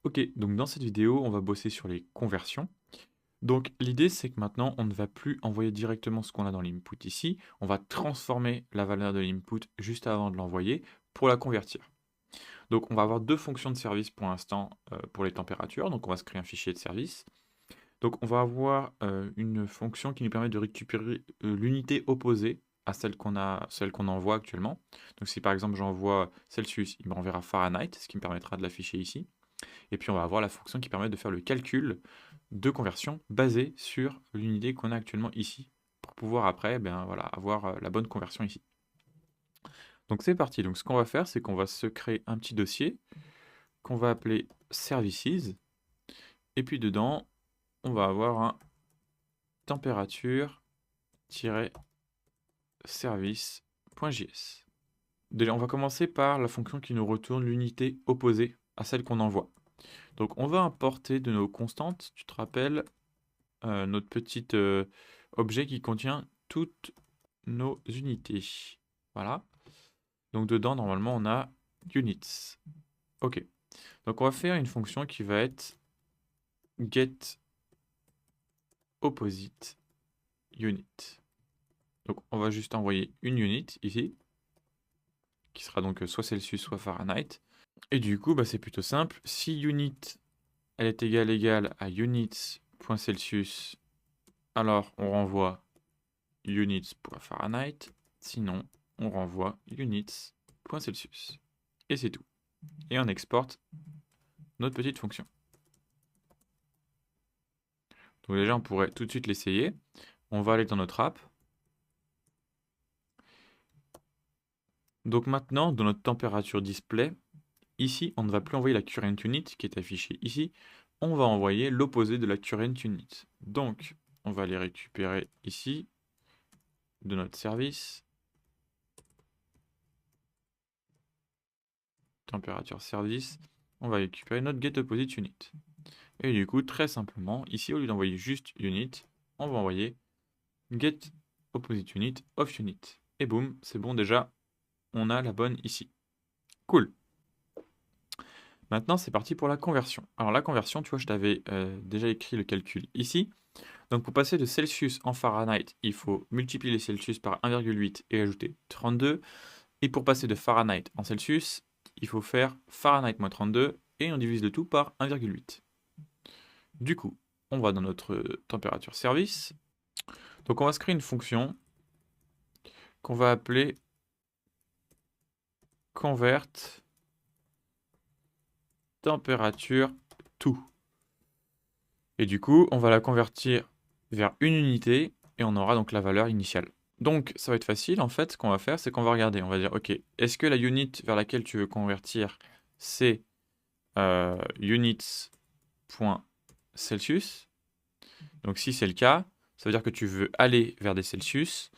Ok, donc dans cette vidéo, on va bosser sur les conversions. Donc l'idée, c'est que maintenant, on ne va plus envoyer directement ce qu'on a dans l'input ici. On va transformer la valeur de l'input juste avant de l'envoyer pour la convertir. Donc on va avoir deux fonctions de service pour l'instant pour les températures. Donc on va se créer un fichier de service. Donc on va avoir une fonction qui nous permet de récupérer l'unité opposée à celle qu'on envoie actuellement. Donc si par exemple j'envoie Celsius, il me renverra Fahrenheit, ce qui me permettra de l'afficher ici. Et puis on va avoir la fonction qui permet de faire le calcul de conversion basé sur l'unité qu'on a actuellement ici, pour pouvoir après voilà, avoir la bonne conversion ici. Donc c'est parti, donc ce qu'on va faire, c'est qu'on va se créer un petit dossier qu'on va appeler Services, et puis dedans, on va avoir un température-service.js. On va commencer par la fonction qui nous retourne l'unité opposée à celle qu'on envoie. Donc on va importer de nos constantes, tu te rappelles, notre petit objet qui contient toutes nos unités. Voilà. Donc dedans, normalement, on a units. Ok. Donc on va faire une fonction qui va être get opposite unit. Donc on va juste envoyer une unit ici, qui sera donc soit Celsius, soit Fahrenheit. Et du coup, c'est plutôt simple. Si unit, elle est égale à units.celsius, alors on renvoie units.fahrenheit. Sinon, on renvoie units.celsius. Et c'est tout. Et on exporte notre petite fonction. Donc déjà, on pourrait tout de suite l'essayer. On va aller dans notre app. Donc maintenant, dans notre température display, ici, on ne va plus envoyer la current unit qui est affichée ici. On va envoyer l'opposé de la current unit. Donc, on va aller récupérer ici de notre service. Température service. On va récupérer notre get opposite unit. Et du coup, très simplement, ici, au lieu d'envoyer juste unit, on va envoyer get opposite unit of unit. Et boum, c'est bon déjà, on a la bonne ici. Cool. Maintenant, c'est parti pour la conversion. Alors la conversion, tu vois, je t'avais déjà écrit le calcul ici. Donc pour passer de Celsius en Fahrenheit, il faut multiplier les Celsius par 1,8 et ajouter 32. Et pour passer de Fahrenheit en Celsius, il faut faire Fahrenheit moins 32 et on divise le tout par 1,8. Du coup, on va dans notre température service. Donc on va se créer une fonction qu'on va appeler convert température tout. Et du coup, on va la convertir vers une unité et on aura donc la valeur initiale. Donc ça va être facile, en fait, ce qu'on va faire, c'est qu'on va regarder, on va dire, ok, est-ce que la unit vers laquelle tu veux convertir, c'est units.celsius? Donc si c'est le cas, ça veut dire que tu veux aller vers des Celsius,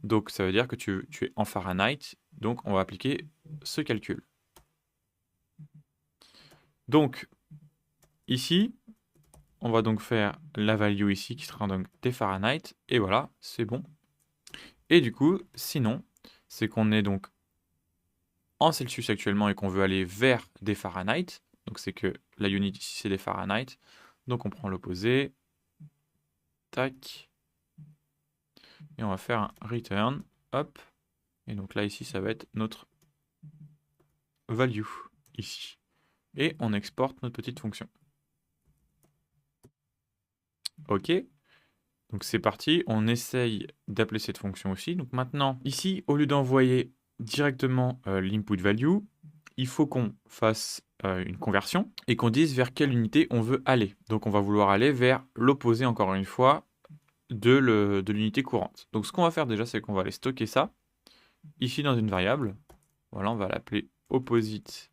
donc ça veut dire que tu es en Fahrenheit, donc on va appliquer ce calcul. Donc ici, on va donc faire la value ici qui sera donc des Fahrenheit, et voilà, c'est bon. Et du coup, sinon, c'est qu'on est donc en Celsius actuellement et qu'on veut aller vers des Fahrenheit, donc c'est que la unit ici c'est des Fahrenheit, donc on prend l'opposé, tac, et on va faire un return, hop, et donc là ici ça va être notre value, ici. Et on exporte notre petite fonction. Ok, donc c'est parti, on essaye d'appeler cette fonction aussi. Donc maintenant, ici, au lieu d'envoyer directement l'input value, il faut qu'on fasse une conversion et qu'on dise vers quelle unité on veut aller. Donc on va vouloir aller vers l'opposé, encore une fois, de l'unité courante. Donc ce qu'on va faire déjà, c'est qu'on va aller stocker ça ici dans une variable. Voilà, on va l'appeler opposite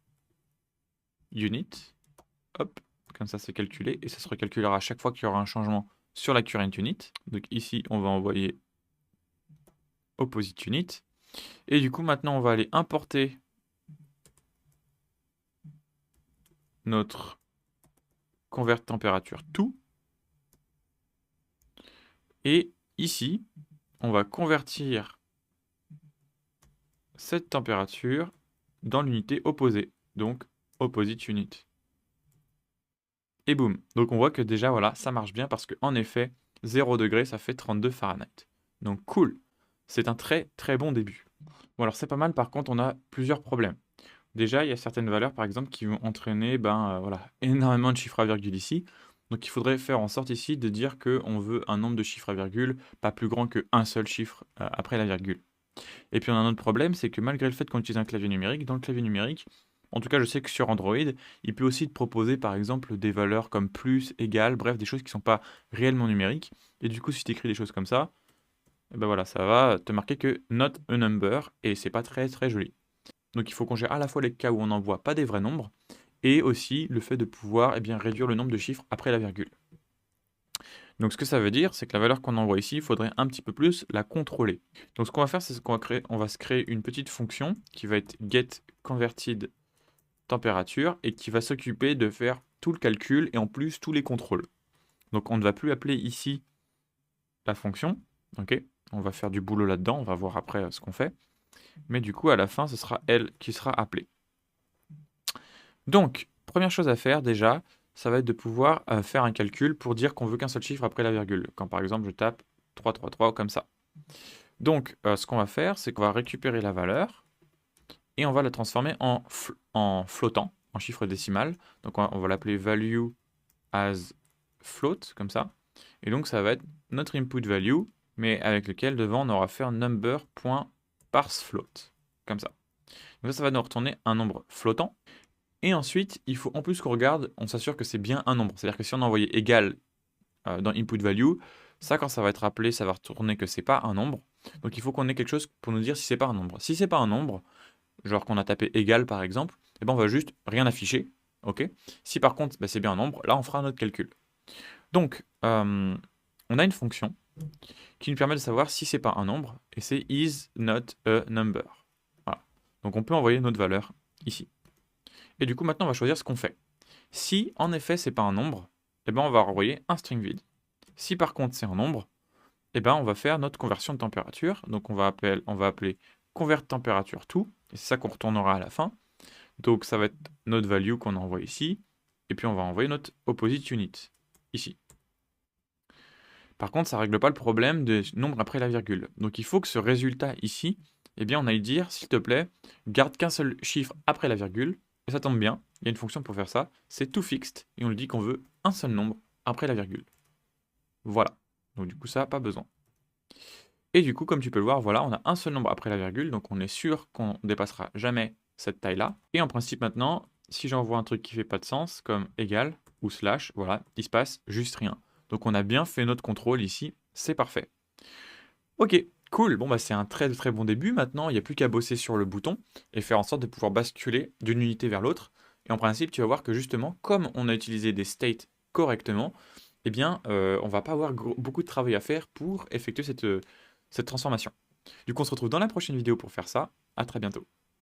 unit. Hop, comme ça c'est calculé et ça se recalculera à chaque fois qu'il y aura un changement sur la current unit. Donc ici, on va envoyer opposite unit. Et du coup, maintenant, on va aller importer notre convert température tout. Et ici, on va convertir cette température dans l'unité opposée, donc opposite unit. Et boum. Donc on voit que déjà, voilà, ça marche bien parce qu'en effet, 0 degré, ça fait 32 Fahrenheit. Donc cool. C'est un très très bon début. Bon alors c'est pas mal, par contre on a plusieurs problèmes. Déjà, il y a certaines valeurs, par exemple, qui vont entraîner voilà, énormément de chiffres à virgule ici. Donc il faudrait faire en sorte ici de dire qu'on veut un nombre de chiffres à virgule pas plus grand qu'un seul chiffre après la virgule. Et puis on a un autre problème, c'est que malgré le fait qu'on utilise un clavier numérique, dans le clavier numérique, en tout cas je sais que sur Android, il peut aussi te proposer par exemple des valeurs comme plus, égal, bref, des choses qui ne sont pas réellement numériques. Et du coup, si tu écris des choses comme ça, eh ben voilà, ça va te marquer que not a number, et c'est pas très très joli. Donc il faut qu'on gère à la fois les cas où on n'envoie pas des vrais nombres, et aussi le fait de pouvoir eh bien, réduire le nombre de chiffres après la virgule. Donc ce que ça veut dire, c'est que la valeur qu'on envoie ici, il faudrait un petit peu plus la contrôler. Donc ce qu'on va faire, c'est qu'on va créer, on va se créer une petite fonction qui va être getConvertedTemperature et qui va s'occuper de faire tout le calcul et en plus tous les contrôles. Donc on ne va plus appeler ici la fonction, ok? On va faire du boulot là-dedans, on va voir après ce qu'on fait. Mais du coup, à la fin, ce sera elle qui sera appelée. Donc, première chose à faire déjà, ça va être de pouvoir faire un calcul pour dire qu'on veut qu'un seul chiffre après la virgule. Quand par exemple je tape 333 comme ça. Donc, ce qu'on va faire, c'est qu'on va récupérer la valeur et on va la transformer en flottant, en chiffre décimal. Donc, on va l'appeler value as float, comme ça. Et donc, ça va être notre input value, mais avec lequel devant on aura fait un number.parsefloat, comme ça. Donc ça va nous retourner un nombre flottant. Et ensuite, il faut en plus qu'on regarde, on s'assure que c'est bien un nombre. C'est-à-dire que si on a envoyé égal dans input value, ça quand ça va être appelé, ça va retourner que c'est pas un nombre. Donc il faut qu'on ait quelque chose pour nous dire si c'est pas un nombre. Si c'est pas un nombre, genre qu'on a tapé égal par exemple, eh ben on va juste rien afficher. Ok. Si par contre c'est bien un nombre, là on fera un autre calcul. Donc on a une fonction qui nous permet de savoir si c'est pas un nombre, et c'est is not a number. Voilà. Donc on peut envoyer notre valeur ici. Et du coup, maintenant, on va choisir ce qu'on fait. Si, en effet, c'est pas un nombre, eh ben, on va renvoyer un string vide. Si, par contre, c'est un nombre, eh ben, on va faire notre conversion de température. Donc, on va appeler convert température to, et c'est ça qu'on retournera à la fin. Donc, ça va être notre value qu'on envoie ici, et puis on va envoyer notre opposite unit, ici. Par contre, ça ne règle pas le problème des nombres après la virgule. Donc, il faut que ce résultat ici, eh bien, on aille dire, s'il te plaît, garde qu'un seul chiffre après la virgule. Et ça tombe bien, il y a une fonction pour faire ça, c'est toFixed, et on lui dit qu'on veut un seul nombre après la virgule. Voilà. Donc du coup, ça, pas besoin. Et du coup, comme tu peux le voir, voilà, on a un seul nombre après la virgule, donc on est sûr qu'on ne dépassera jamais cette taille-là. Et en principe, maintenant, si j'envoie un truc qui fait pas de sens, comme égal ou slash, voilà, il se passe juste rien. Donc on a bien fait notre contrôle ici, c'est parfait. Ok, cool, bon bah c'est un très très bon début. Maintenant, il n'y a plus qu'à bosser sur le bouton et faire en sorte de pouvoir basculer d'une unité vers l'autre. Et en principe, tu vas voir que justement, comme on a utilisé des states correctement, eh bien, on va pas avoir beaucoup de travail à faire pour effectuer cette transformation. Du coup, on se retrouve dans la prochaine vidéo pour faire ça. À très bientôt.